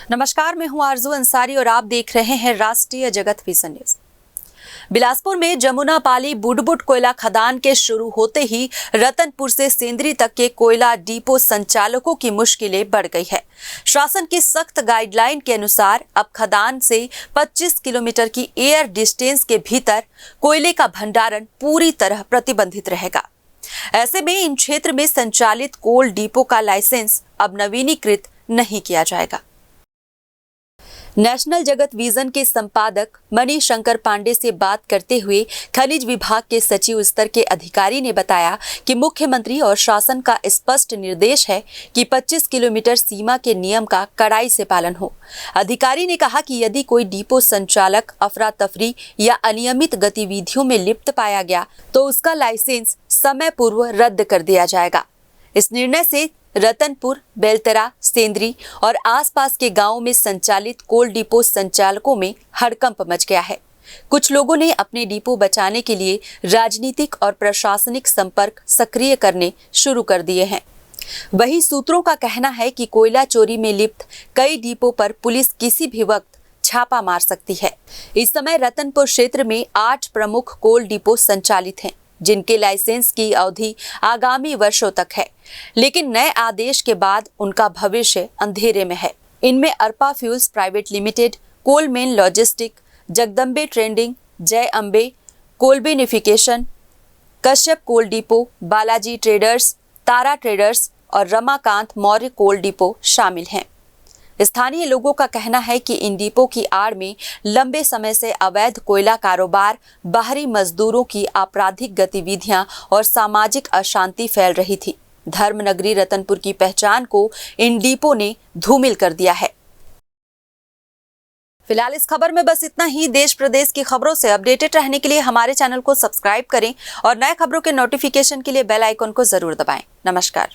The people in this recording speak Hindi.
नमस्कार, मैं हूं आरजू अंसारी और आप देख रहे हैं राष्ट्रीय जगत विजन न्यूज। बिलासपुर में जमुना पाली बुडबुड कोयला खदान के शुरू होते ही रतनपुर से सेंद्री तक के कोयला डिपो संचालकों की मुश्किलें बढ़ गई है। शासन की सख्त गाइडलाइन के अनुसार अब खदान से 25 किलोमीटर की एयर डिस्टेंस के भीतर कोयले का भंडारण पूरी तरह प्रतिबंधित रहेगा। ऐसे में इन क्षेत्र में संचालित कोल डिपो का लाइसेंस अब नवीनीकृत नहीं किया जाएगा। नेशनल जगत विजन के संपादक मणिशंकर पांडे से बात करते हुए खनिज विभाग के सचिव स्तर के अधिकारी ने बताया कि मुख्यमंत्री और शासन का स्पष्ट निर्देश है कि 25 किलोमीटर सीमा के नियम का कड़ाई से पालन हो। अधिकारी ने कहा कि यदि कोई डिपो संचालक अफरा तफरी या अनियमित गतिविधियों में लिप्त पाया गया तो उसका लाइसेंस समय पूर्व रद्द कर दिया जाएगा। इस निर्णय से रतनपुर, बेलतरा, सेंद्री और आसपास के गांवों में संचालित कोल डिपो संचालकों में हड़कंप मच गया है। कुछ लोगों ने अपने डिपो बचाने के लिए राजनीतिक और प्रशासनिक संपर्क सक्रिय करने शुरू कर दिए हैं। वहीं सूत्रों का कहना है कि कोयला चोरी में लिप्त कई डिपो पर पुलिस किसी भी वक्त छापा मार सकती है। इस समय रतनपुर क्षेत्र में 8 प्रमुख कोल डिपो संचालित हैं, जिनके लाइसेंस की अवधि आगामी वर्षों तक है, लेकिन नए आदेश के बाद उनका भविष्य अंधेरे में है। इनमें Arpa fuels private limited, Coleman logistic, Jagdambe trading, जय अंबे, कोलबेनिफिकेशन, कश्यप कोल डिपो, बालाजी ट्रेडर्स, तारा ट्रेडर्स और रमाकांत मौर्य कोल डिपो शामिल हैं। स्थानीय लोगों का कहना है कि इन डिपो की आड़ में लंबे समय से अवैध कोयला कारोबार, बाहरी मजदूरों की आपराधिक गतिविधियां और सामाजिक अशांति फैल रही थी। धर्मनगरी रतनपुर की पहचान को इन डिपो ने धूमिल कर दिया है। फिलहाल इस खबर में बस इतना ही। देश प्रदेश की खबरों से अपडेटेड रहने के लिए हमारे चैनल को सब्सक्राइब करें और नए खबरों के नोटिफिकेशन के लिए बेल आइकन को जरूर दबाएं। नमस्कार।